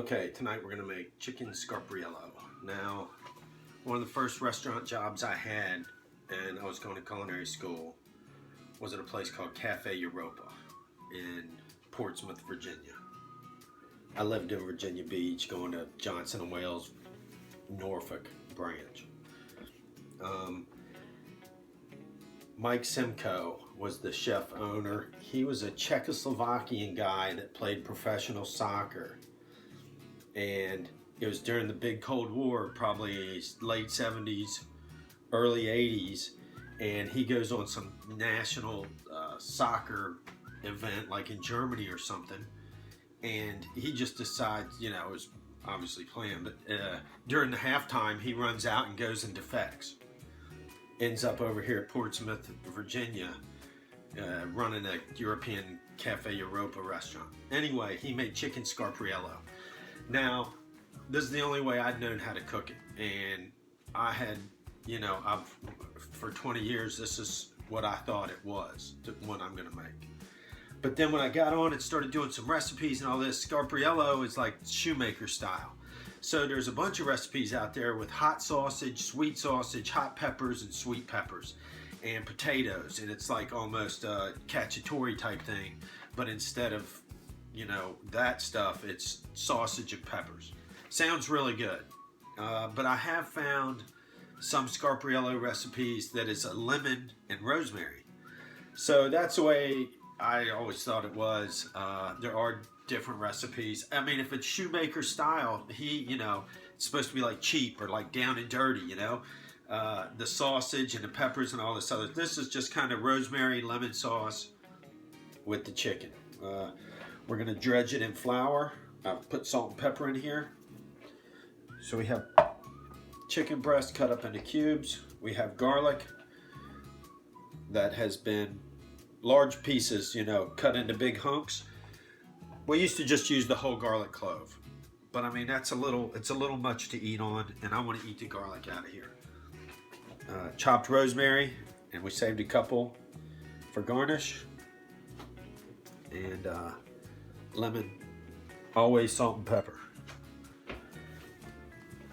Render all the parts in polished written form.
Okay, tonight we're gonna make chicken scarpriello. Now, one of the first restaurant jobs I had, and I was going to culinary school, was at a place called Cafe Europa in Portsmouth, Virginia. I lived in Virginia Beach, going to Johnson and Wales, Norfolk branch. Mike Simcoe was the chef owner. He was a Czechoslovakian guy that played professional soccer. And it was during the big Cold War, probably late 70s, early 80s. And he goes on some national soccer event, like in Germany or something. And he just decides, it was obviously planned, but during the halftime, he runs out and goes and defects. Ends up over here at Portsmouth, Virginia, running a European Cafe Europa restaurant. Anyway, he made chicken scarpriello. Now, this is the only way I'd known how to cook it. And I had, for 20 years, this is what I thought it was, what I'm gonna make. But then when I got on and started doing some recipes and all this, scarpriello is like shoemaker style. So there's a bunch of recipes out there with hot sausage, hot peppers, and sweet peppers, and potatoes. And it's like almost a cacciatore type thing. But instead of, that stuff, it's sausage and peppers. Sounds really good. But I have found some scarpriello recipes that is a lemon and rosemary. So that's the way I always thought it was. There are different recipes. I mean, if it's shoemaker style, it's supposed to be like cheap or like down and dirty, the sausage and the peppers and all this other. This is just kind of rosemary, lemon sauce with the chicken. We're gonna dredge it in flour. I've put salt and pepper in here. So we have chicken breast cut up into cubes. We have garlic that has been large pieces, cut into big hunks. We used to just use the whole garlic clove, but I mean it's a little much to eat on, and I want to eat the garlic out of here. Chopped rosemary, and we saved a couple for garnish, and lemon, always salt and pepper.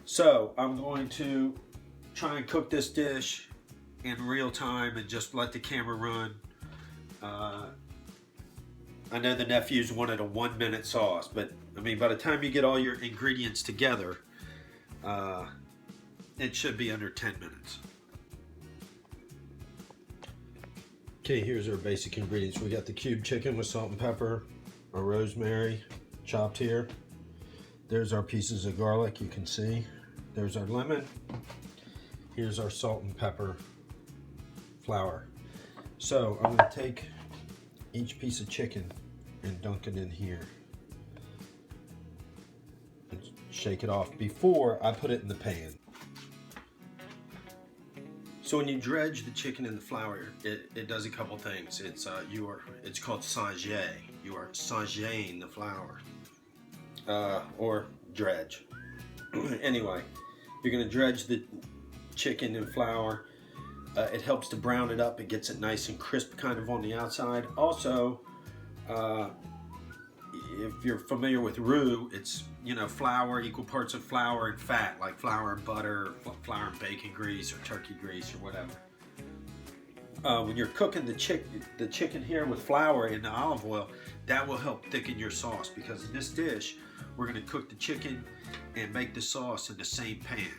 So I'm going to try and cook this dish in real time and just let the camera run. I know the nephews wanted a 1-minute sauce, but I mean, by the time you get all your ingredients together, it should be under 10 minutes. Okay, here's our basic ingredients. We got the cube chicken with salt and pepper, our rosemary chopped here. There's our pieces of garlic, you can see. There's our lemon. Here's our salt and pepper flour. So I'm gonna take each piece of chicken and dunk it in here and shake it off before I put it in the pan. So when you dredge the chicken in the flour, it does a couple things. It's called saute'd. You are sauteing the flour, or dredge. Anyway, you're gonna dredge the chicken in flour. It helps to brown it up. It gets it nice and crisp kind of on the outside. Also, if you're familiar with roux, it's, flour, equal parts of flour and fat, like flour and butter, flour and bacon grease, or turkey grease, or whatever. When you're cooking the chicken here with flour in the olive oil, that will help thicken your sauce, because in this dish, we're gonna cook the chicken and make the sauce in the same pan.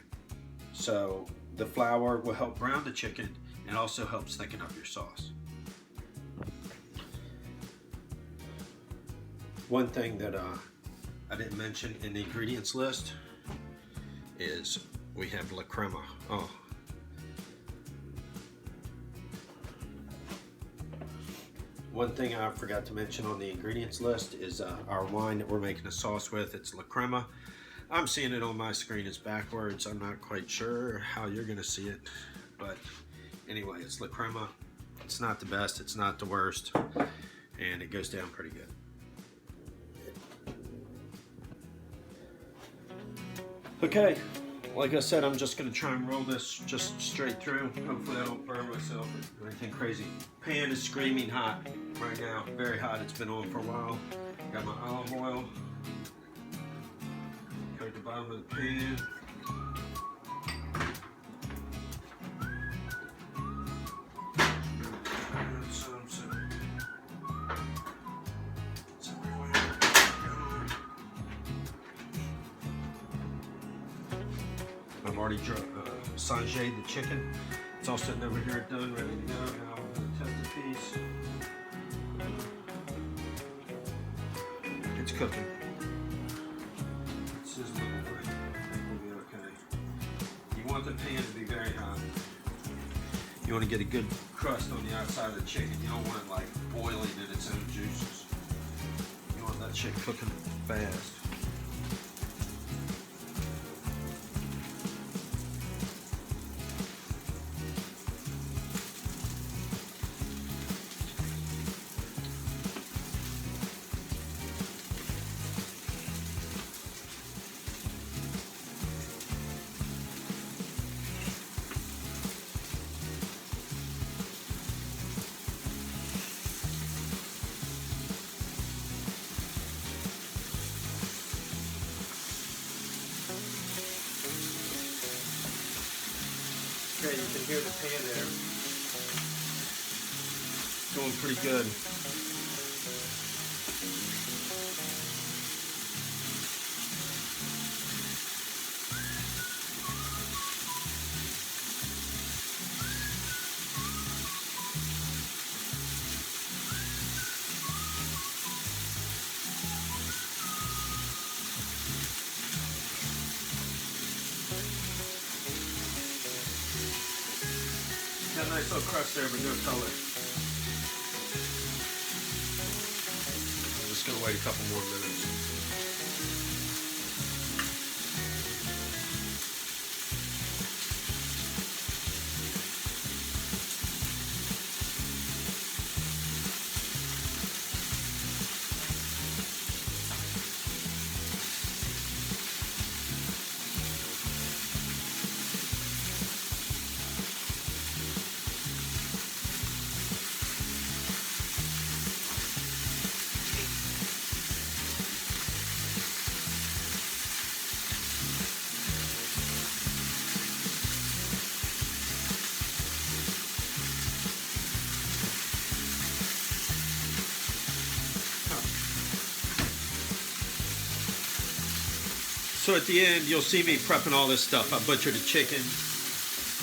So the flour will help brown the chicken and also helps thicken up your sauce. One thing that I didn't mention in the ingredients list is we have La Crema. Oh. One thing I forgot to mention on the ingredients list is our wine that we're making a sauce with. It's La Crema. I'm seeing it on my screen as backwards. I'm not quite sure how you're gonna see it, but anyway, it's La Crema. It's not the best, it's not the worst, and it goes down pretty good. Okay, like I said, I'm just gonna try and roll this just straight through. Hopefully I don't burn myself or anything crazy. Pan is screaming hot right now, very hot. It's been on for a while. Got my olive oil. bottom of the pan. I've already saute'd the chicken. It's all sitting over here done, ready to go. Now I'm going to test the piece. It's cooking. It's sizzling away. I think we'll be okay. You want the pan to be very hot. You want to get a good crust on the outside of the chicken. You don't want it like boiling in its own juices. You want that shit cooking fast. Okay, you can hear the pan there. It's going pretty good. Got a nice little crust there, but no color. I'm just going to wait a couple more minutes. So at the end, you'll see me prepping all this stuff. I butchered a chicken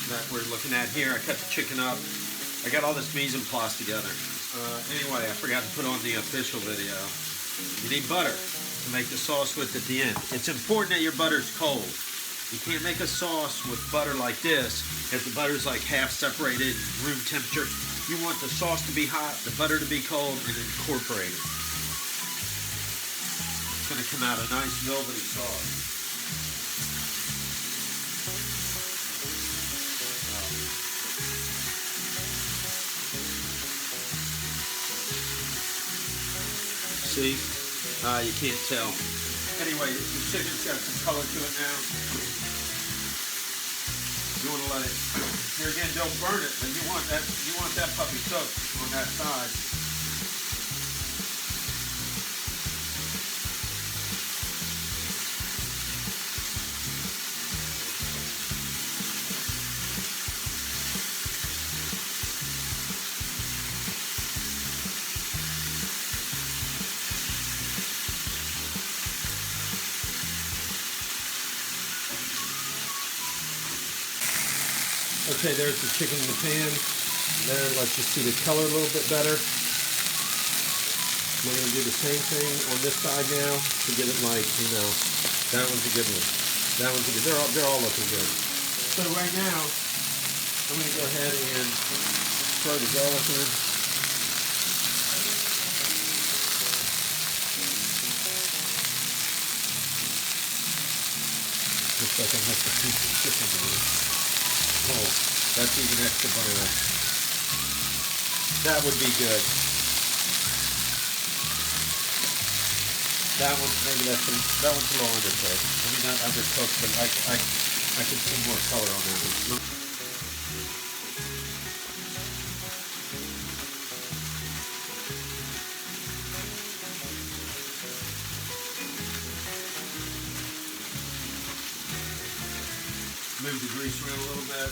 that we're looking at here. I cut the chicken up. I got all this mise en place together. Anyway, I forgot to put on the official video. You need butter to make the sauce with at the end. It's important that your butter's cold. You can't make a sauce with butter like this if the butter's like half separated, room temperature. You want the sauce to be hot, the butter to be cold, and incorporated. It's going to come out a nice velvety sauce. See? You can't tell. Anyway, the chicken's got some color to it now. You want to let it, here again, don't burn it, but you want that puppy cooked on that side. Okay, there's the chicken in the pan. There, let's just see the color a little bit better. We're going to do the same thing on this side now to get it like, you know, that one's a good one. That one's a good, they're all looking good. So right now, I'm going to go ahead and throw the garlic in. Looks like I missed a piece of chicken there. Oh, that's even extra brown. That would be good. That one, maybe that one's a little undercooked. I mean, not undercooked, but I can see more color on that one. Move the grease around a little bit.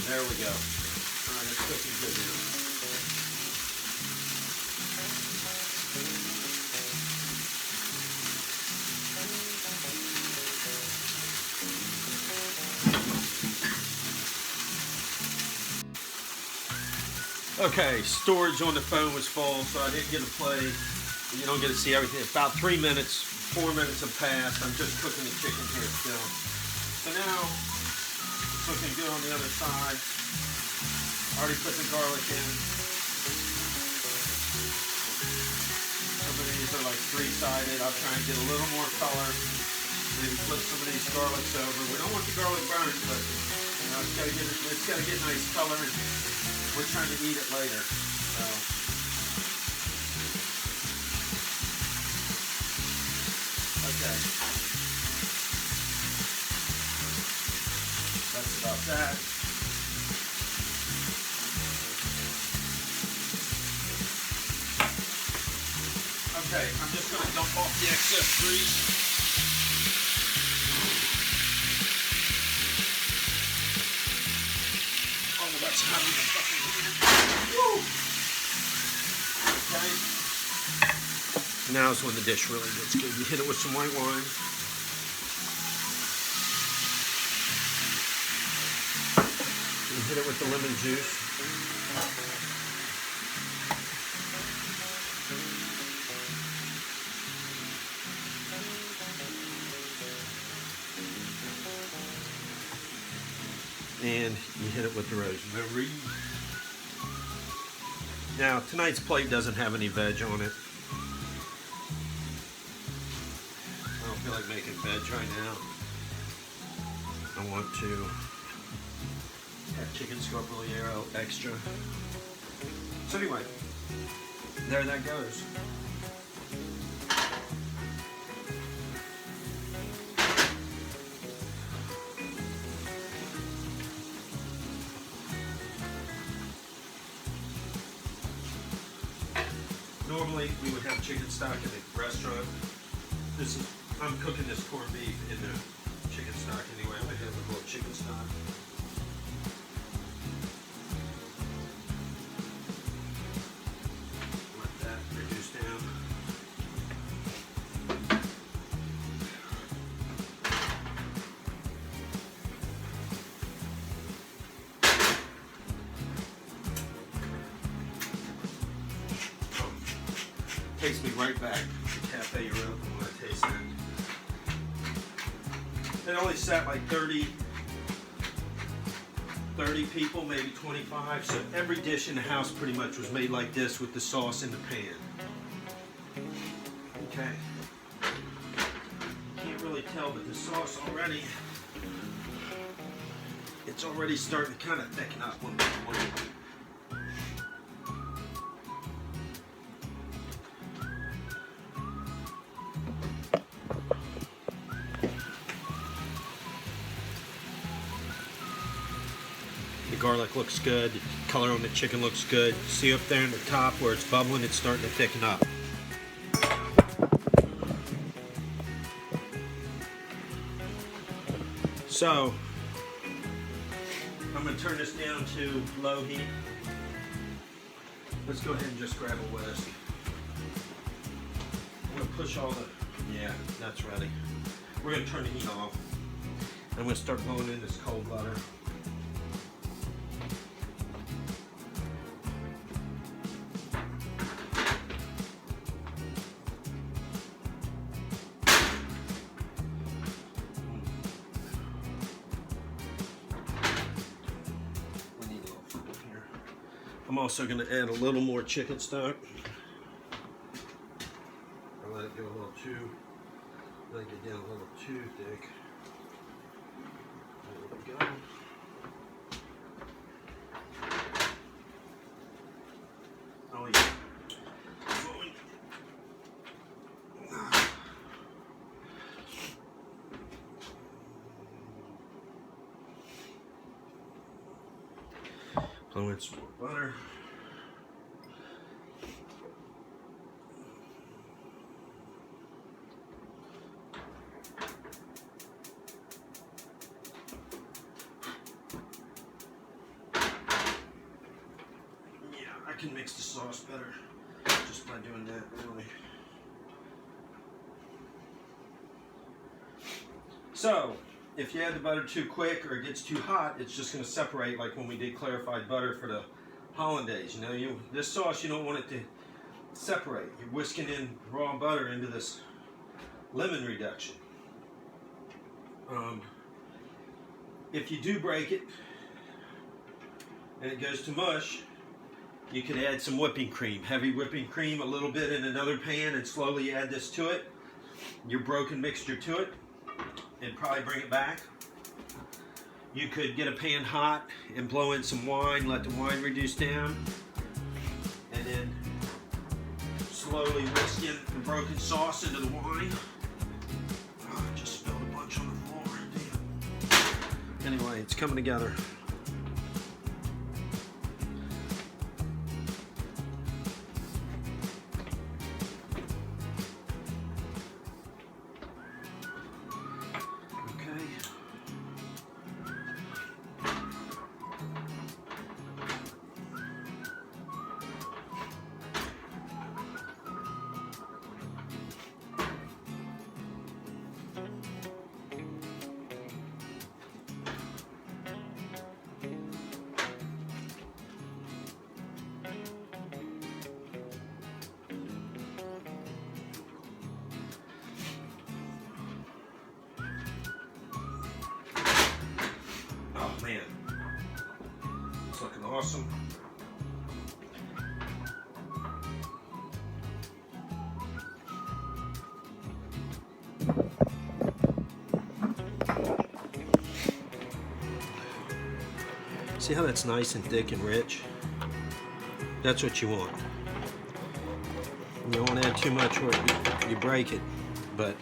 There we go. All right, it's cooking good now. Okay, storage on the phone was full, so I didn't get to play. You don't get to see everything. About 3 minutes, 4 minutes have passed. I'm just cooking the chicken here still. So now, it's looking good on the other side. Already put the garlic in. Some of these are like 3-sided. I'll try and get a little more color. Maybe flip some of these garlics over. We don't want the garlic burnt, but you know, it's gotta get nice color. We're trying to eat it later. So. Okay. That's about that. Okay, I'm just going to dump off the excess grease. Oh, that's hot on the fucking hand. Woo! Okay. Now's when the dish really gets good. You hit it with some white wine. You hit it with the lemon juice. And you hit it with the rosemary. Now, tonight's plate doesn't have any veg on it. I don't feel like making veg right now. I want to have chicken scarpriello extra. So anyway, there that goes. Normally we would have chicken stock in the restaurant. I'm cooking this corned beef in the chicken stock anyway. I'm gonna have a little chicken stock. Let that reduce down. Takes me right back to Cafe Europe when I taste that. It only sat like 30 people, maybe 25, so every dish in the house pretty much was made like this with the sauce in the pan. Okay. Can't really tell, but the sauce already, it's already starting to kind of thicken up one by one. The garlic looks good, the color on the chicken looks good. See up there in the top where it's bubbling, it's starting to thicken up. So, I'm going to turn this down to low heat. Let's go ahead and just grab a whisk. I'm going to push all the, yeah, that's ready. We're going to turn the heat off. I'm going to start blowing in this cold butter. I'm also going to add a little more chicken stock. I let it go a little too, let it get down a little too thick. There we go. Blow in some more butter. I can mix the sauce better just by doing that, really. So, if you add the butter too quick or it gets too hot, it's just going to separate, like when we did clarified butter for the hollandaise. You know, this sauce, you don't want it to separate. You're whisking in raw butter into this lemon reduction. If you do break it and it goes to mush, you could add some whipping cream, heavy whipping cream, a little bit in another pan, and slowly add this to it, your broken mixture to it, and probably bring it back. You could get a pan hot and blow in some wine, let the wine reduce down, and then slowly whisk in the broken sauce into the wine. Oh, I just spilled a bunch on the floor. Damn. Anyway, it's coming together. Man, it's looking awesome. See how that's nice and thick and rich? That's what you want. You don't want to add too much or you break it, but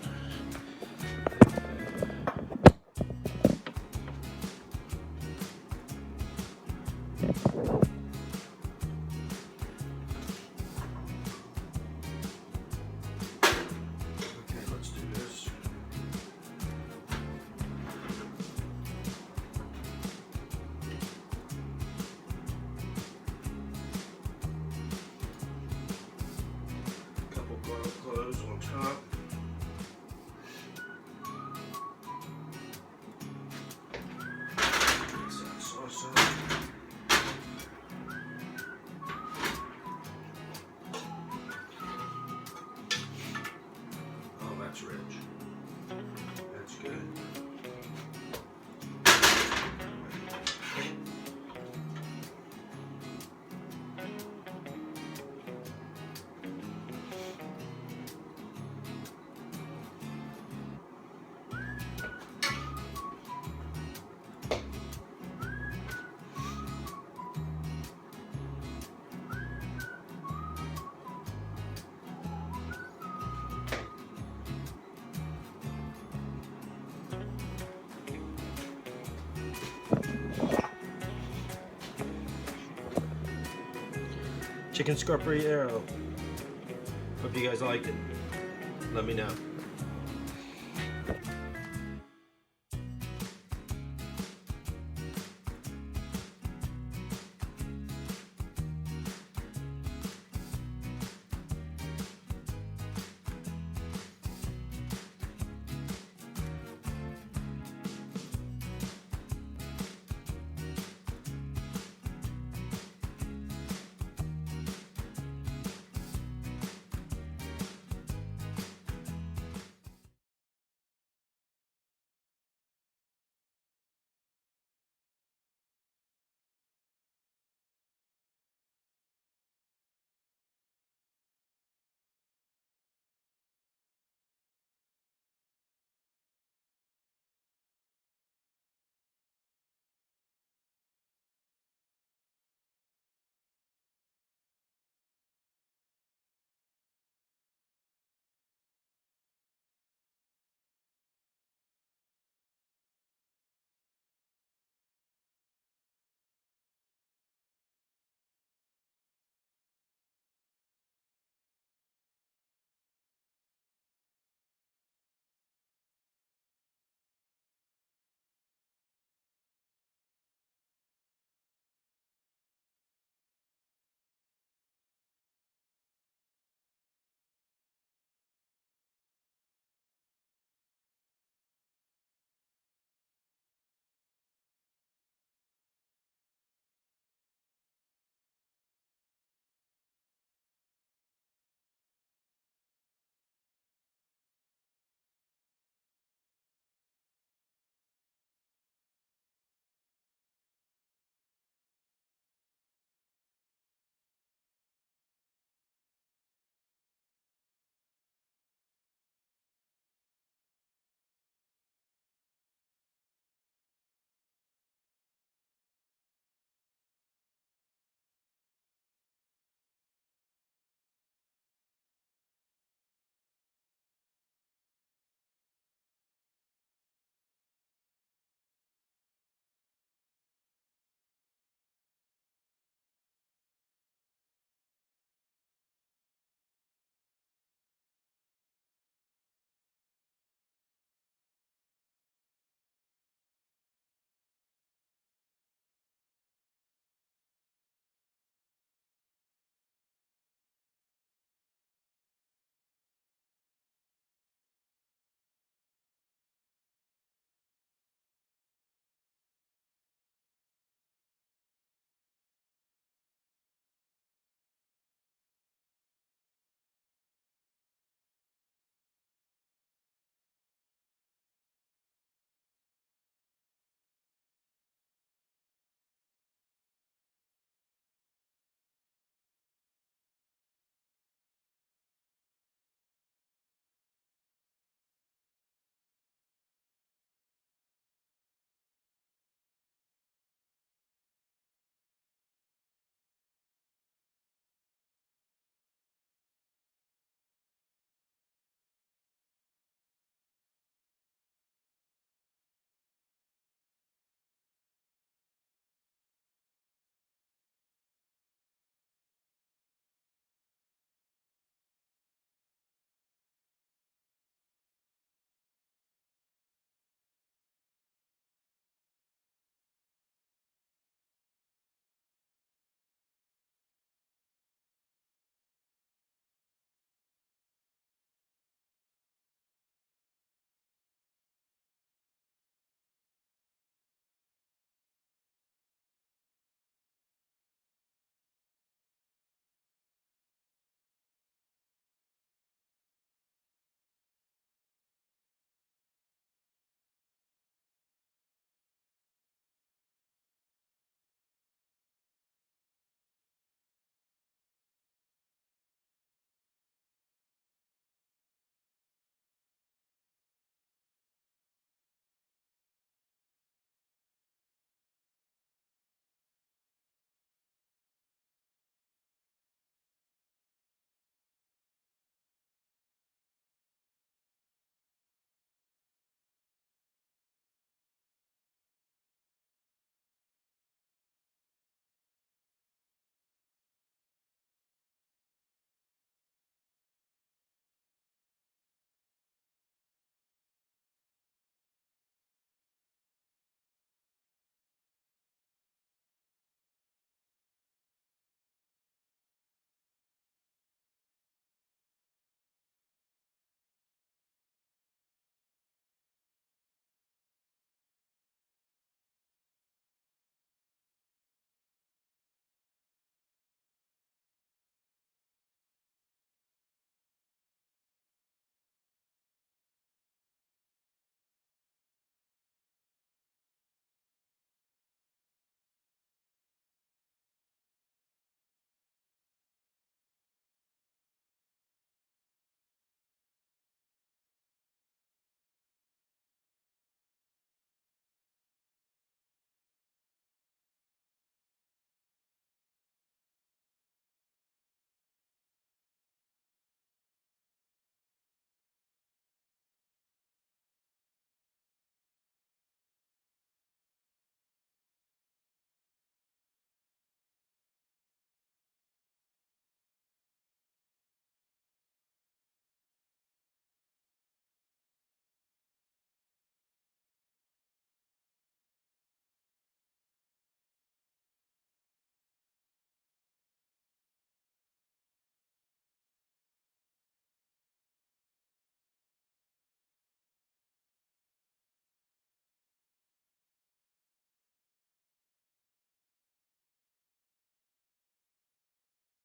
close on top. Mix that sauce up. Oh, that's rich. That's good. Chix Scarpriello. Hope you guys liked it. Let me know.